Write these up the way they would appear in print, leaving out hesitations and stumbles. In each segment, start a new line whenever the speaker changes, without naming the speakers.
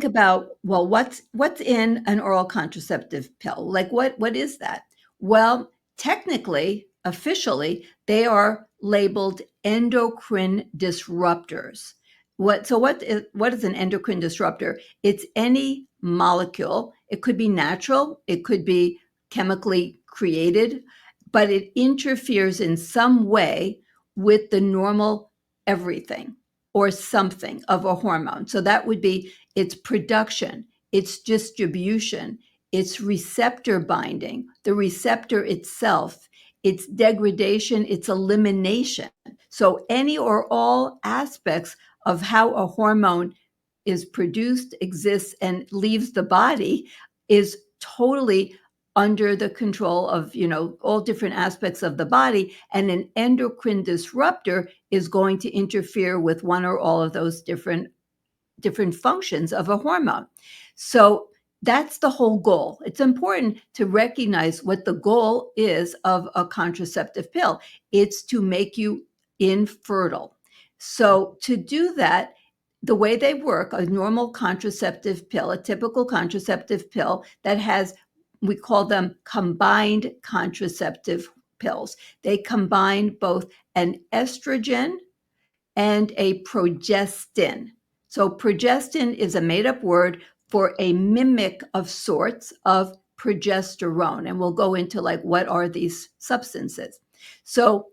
think about, well, what's in an oral contraceptive pill? Like what is that? Well, technically, officially, they are labeled endocrine disruptors. What is an endocrine disruptor? It's any molecule. It could be natural, it could be chemically created, but it interferes in some way with the normal everything or something of a hormone. So that would be its production, its distribution, its receptor binding, the receptor itself, its degradation, its elimination. So any or all aspects of how a hormone is produced, exists, and leaves the body is totally under the control of, all different aspects of the body. And an endocrine disruptor is going to interfere with one or all of those different functions of a hormone. So that's the whole goal. It's important to recognize what the goal is of a contraceptive pill. It's to make you infertile. So to do that, the way they work, a normal contraceptive pill, a typical contraceptive pill that has, we call them combined contraceptive pills. They combine both an estrogen and a progestin. So progestin is a made-up word for a mimic of sorts of progesterone. And we'll go into like, what are these substances? So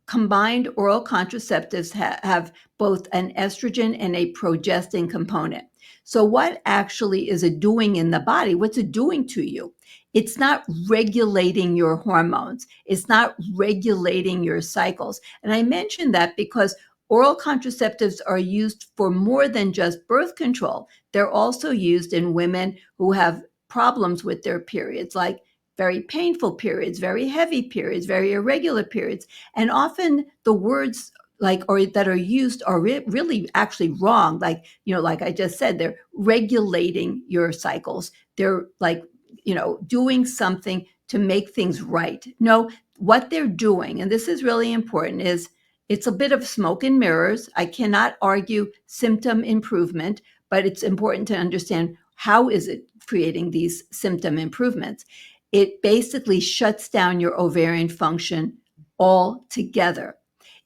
combined oral contraceptives have both an estrogen and a progestin component. So what actually is it doing in the body? What's it doing to you? It's not regulating your hormones. It's not regulating your cycles. And I mention that because oral contraceptives are used for more than just birth control. They're also used in women who have problems with their periods, like very painful periods, very heavy periods, very irregular periods. And often the words or that are used are really actually wrong. Like I just said, they're regulating your cycles. They're doing something to make things right. No, what they're doing, and this is really important, is it's a bit of smoke and mirrors. I cannot argue symptom improvement, but it's important to understand how is it creating these symptom improvements. It basically shuts down your ovarian function altogether.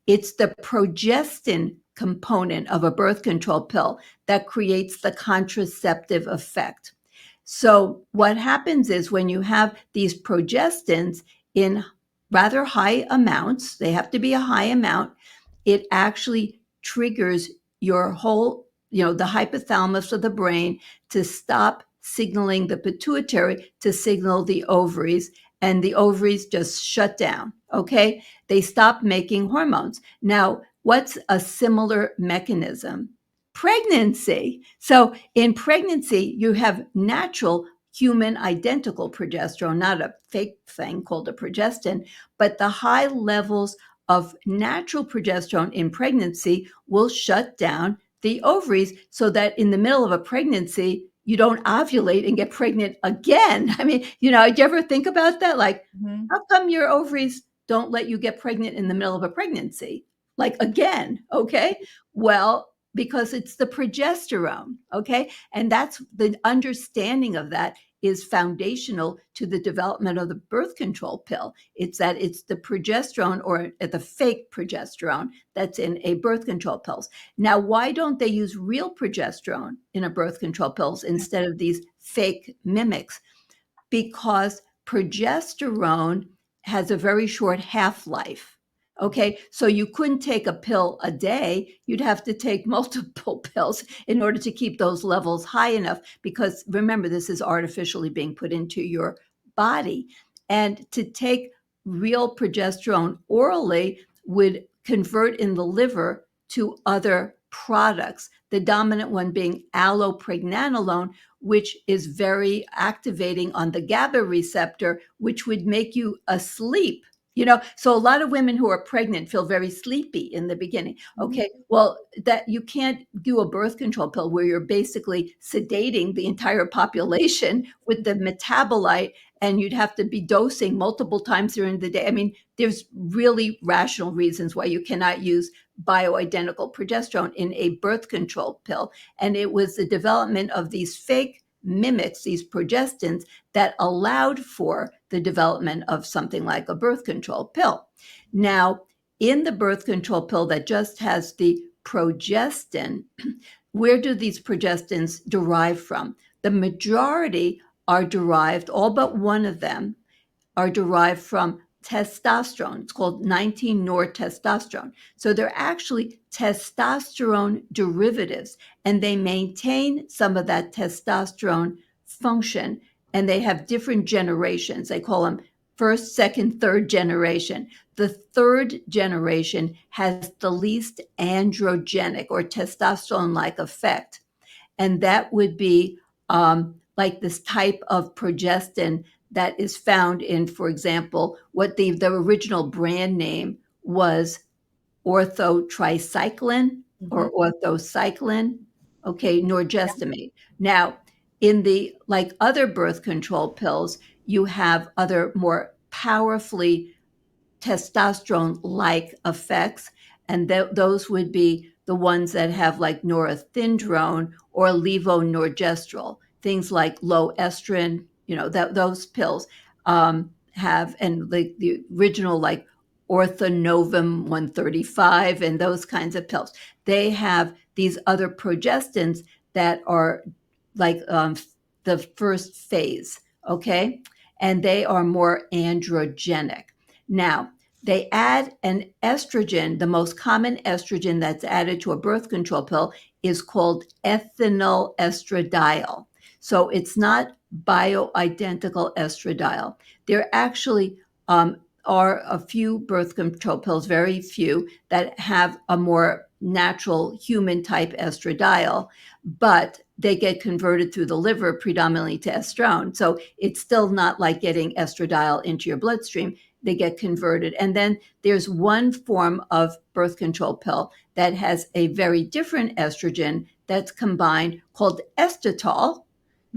It's the progestin component of a birth control pill that creates the contraceptive effect. So what happens is when you have these progestins in rather high amounts, they have to be a high amount, it actually triggers your whole, the hypothalamus of the brain to stop signaling the pituitary to signal the ovaries, and the ovaries just shut down, okay? They stop making hormones. Now, what's a similar mechanism? Pregnancy. So in pregnancy, you have natural human identical progesterone, not a fake thing called a progestin, but the high levels of natural progesterone in pregnancy will shut down the ovaries so that in the middle of a pregnancy, you don't ovulate and get pregnant again. I mean, do you ever think about that? Like, how come your ovaries don't let you get pregnant in the middle of a pregnancy? Like again, okay? Well, because it's the progesterone, okay? And that's the understanding of that is foundational to the development of the birth control pill. It's that it's the progesterone or the fake progesterone that's in a birth control pills. Now, why don't they use real progesterone in a birth control pills instead of these fake mimics? Because progesterone has a very short half-life. Okay, so you couldn't take a pill a day. You'd have to take multiple pills in order to keep those levels high enough, because remember, this is artificially being put into your body. And to take real progesterone orally would convert in the liver to other products, the dominant one being allopregnanolone, which is very activating on the GABA receptor, which would make you asleep. So a lot of women who are pregnant feel very sleepy in the beginning. Okay, well, that you can't do a birth control pill where you're basically sedating the entire population with the metabolite, and you'd have to be dosing multiple times during the day. I mean, there's really rational reasons why you cannot use bioidentical progesterone in a birth control pill. And it was the development of these fake mimics, these progestins, that allowed for the development of something like a birth control pill. Now, in the birth control pill that just has the progestin, where do these progestins derive from? The majority are derived, all but one of them, are derived from testosterone. It's called 19-nortestosterone. So they're actually testosterone derivatives, and they maintain some of that testosterone function, and they have different generations. They call them first, second, third generation. The third generation has the least androgenic or testosterone-like effect, and that would be like this type of progestin that is found in, for example, what the original brand name was orthotricycline or orthocycline, okay, norgestimate. Now, in the like other birth control pills, you have other more powerfully testosterone-like effects, and those would be the ones that have like norethindrone or levonorgestrel, things like low estrogen, that those pills have, and the original like orthonovum 135 and those kinds of pills. They have these other progestins that are like the first phase, okay? And they are more androgenic. Now, they add an estrogen. The most common estrogen that's added to a birth control pill is called ethinyl estradiol. So it's not bioidentical estradiol. There actually are a few birth control pills, very few, that have a more natural human type estradiol, but they get converted through the liver predominantly to estrone. So it's still not like getting estradiol into your bloodstream. They get converted. And then there's one form of birth control pill that has a very different estrogen that's combined called estatol.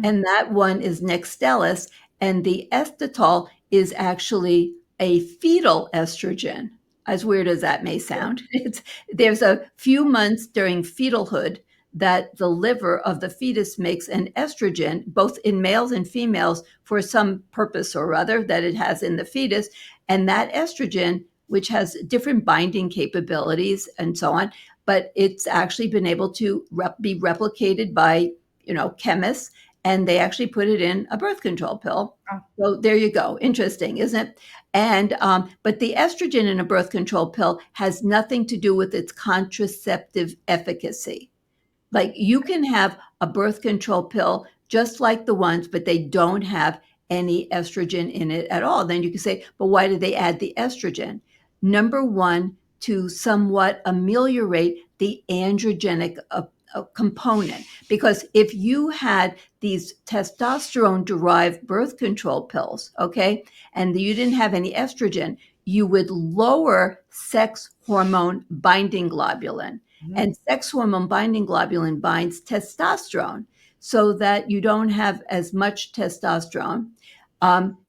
And that one is Nextstellis. And the estatol is actually a fetal estrogen, as weird as that may sound. There's a few months during fetalhood that the liver of the fetus makes an estrogen, both in males and females, for some purpose or other that it has in the fetus. And that estrogen, which has different binding capabilities and so on, but it's actually been able to be replicated by, chemists, and they actually put it in a birth control pill.
Oh.
So there you go. Interesting, isn't it? And but the estrogen in a birth control pill has nothing to do with its contraceptive efficacy. Like you can have a birth control pill just like the ones, but they don't have any estrogen in it at all. Then you can say, but why did they add the estrogen? Number one, to somewhat ameliorate the androgenic component. Because if you had these testosterone derived birth control pills, okay, and you didn't have any estrogen, you would lower sex hormone binding globulin. And sex hormone binding globulin binds testosterone so that you don't have as much testosterone.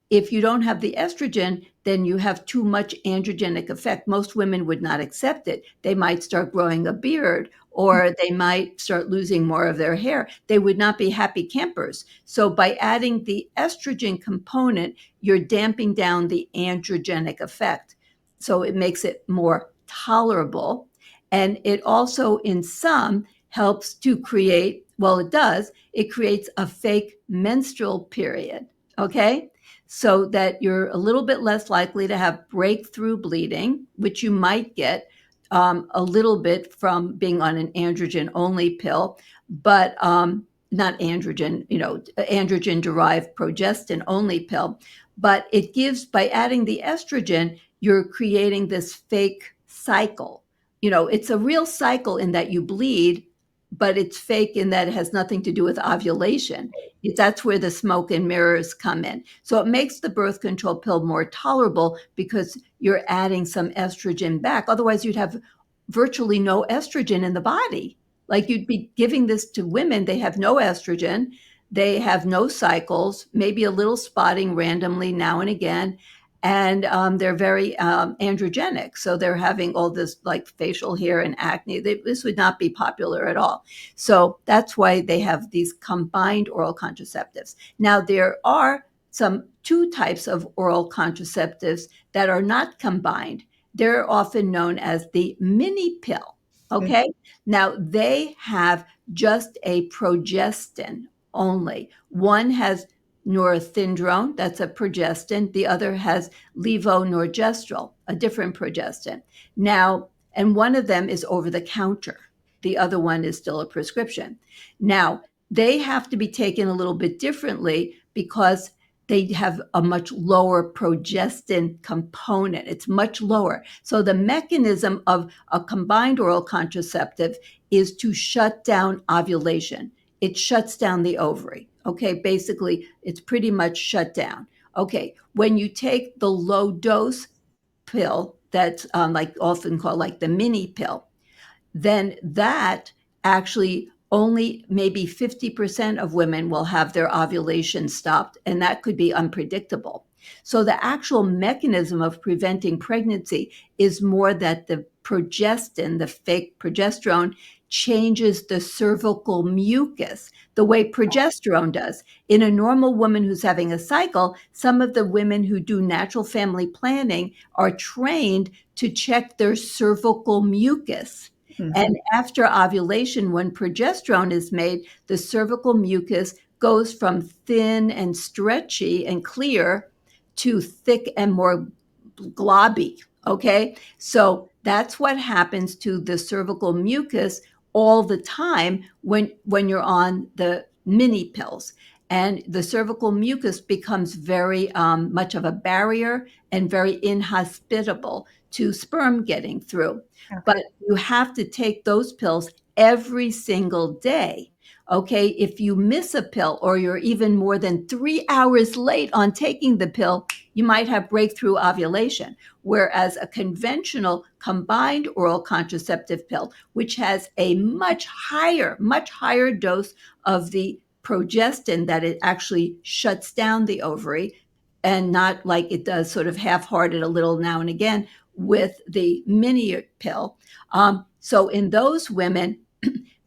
If you don't have the estrogen, then you have too much androgenic effect. Most women would not accept it. They might start growing a beard, or they might start losing more of their hair. They would not be happy campers. So by adding the estrogen component, you're damping down the androgenic effect. So it makes it more tolerable. And it also, in some, helps to create, well, it creates a fake menstrual period, okay? So that you're a little bit less likely to have breakthrough bleeding, which you might get a little bit from being on an androgen-only pill, but not androgen, androgen-derived progestin-only pill. But it gives, by adding the estrogen, you're creating this fake cycle. It's a real cycle in that you bleed, but it's fake in that it has nothing to do with ovulation. That's where the smoke and mirrors come in. So it makes the birth control pill more tolerable because you're adding some estrogen back. Otherwise, you'd have virtually no estrogen in the body. Like you'd be giving this to women, they have no estrogen, they have no cycles, maybe a little spotting randomly now and again. and they're very androgenic. So they're having all this like facial hair and acne. This would not be popular at all. So that's why they have these combined oral contraceptives. Now, there are some two types of oral contraceptives that are not combined. They're often known as the mini pill. Okay. Now, they have just a progestin only. One has norethindrone, that's a progestin. The other has levonorgestrel, a different progestin. Now, and one of them is over the counter. The other one is still a prescription. Now, they have to be taken a little bit differently because they have a much lower progestin component. It's much lower. So the mechanism of a combined oral contraceptive is to shut down ovulation. It shuts down the ovary. Okay, basically, it's pretty much shut down. Okay, when you take the low dose pill, that's like often called like the mini pill, then that actually only maybe 50% of women will have their ovulation stopped, and that could be unpredictable. So the actual mechanism of preventing pregnancy is more that the progestin, the fake progesterone, changes the cervical mucus the way progesterone does. In a normal woman who's having a cycle, some of the women who do natural family planning are trained to check their cervical mucus. And after ovulation, when progesterone is made, the cervical mucus goes from thin and stretchy and clear to thick and more globby. Okay. So that's what happens to the cervical mucus all the time when you're on the mini pills. And the cervical mucus becomes very much of a barrier and very inhospitable to sperm getting through.
Okay.
But you have to take those pills every single day. Okay. If you miss a pill or you're even more than 3 hours late on taking the pill, you might have breakthrough ovulation. Whereas a conventional combined oral contraceptive pill, which has a much higher dose of the progestin, that it actually shuts down the ovary, and not like it does sort of half-hearted a little now and again with the mini pill. So in those women,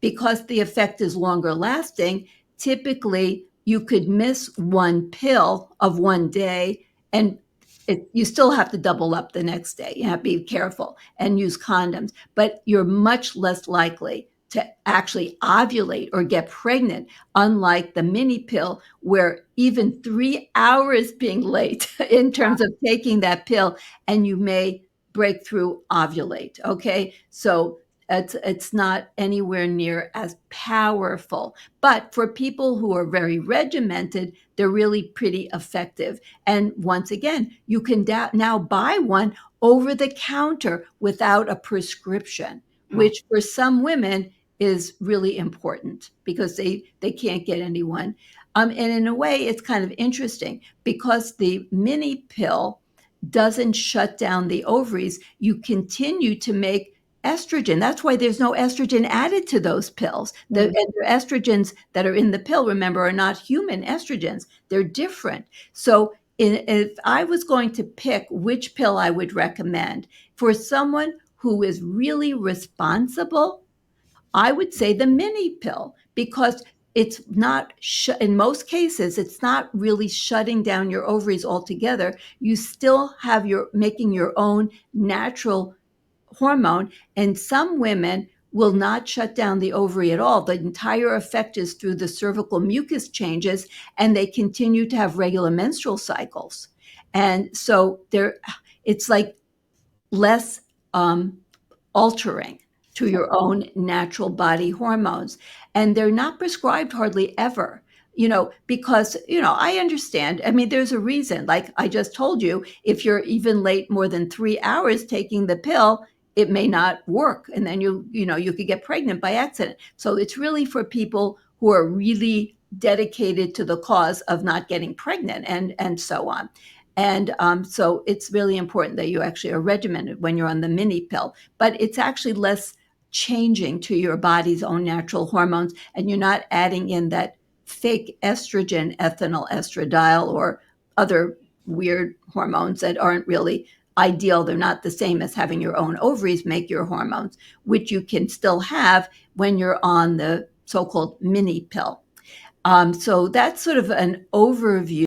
because the effect is longer lasting, typically you could miss one pill of one day, and you still have to double up the next day. You have to be careful and use condoms, but you're much less likely to actually ovulate or get pregnant, unlike the mini pill, where even 3 hours being late in terms of taking that pill, and you may break through ovulate. Okay. So it's not anywhere near as powerful. But for people who are very regimented, they're really pretty effective. And once again, you can now buy one over the counter without a prescription, which for some women is really important because they can't get anyone. And in a way, it's kind of interesting because the mini pill doesn't shut down the ovaries. You continue to make estrogen. That's why there's no estrogen added to those pills. And the estrogens that are in the pill, remember, are not human estrogens. They're different. So if I was going to pick which pill I would recommend for someone who is really responsible, I would say the mini pill, because it's not, in most cases, it's not really shutting down your ovaries altogether. You still have making your own natural hormone. And some women will not shut down the ovary at all. The entire effect is through the cervical mucus changes, and they continue to have regular menstrual cycles. And so it's like less altering to your own natural body hormones. And they're not prescribed hardly ever, because, I understand. I mean, there's a reason. Like I just told you, if you're even late more than 3 hours taking the pill, it may not work. And then you could get pregnant by accident. So it's really for people who are really dedicated to the cause of not getting pregnant and so on. And so it's really important that you actually are regimented when you're on the mini pill, but it's actually less changing to your body's own natural hormones, and you're not adding in that fake estrogen, ethinyl estradiol, or other weird hormones that aren't really ideal. They're not the same as having your own ovaries make your hormones, which you can still have when you're on the so-called mini pill. So that's sort of an overview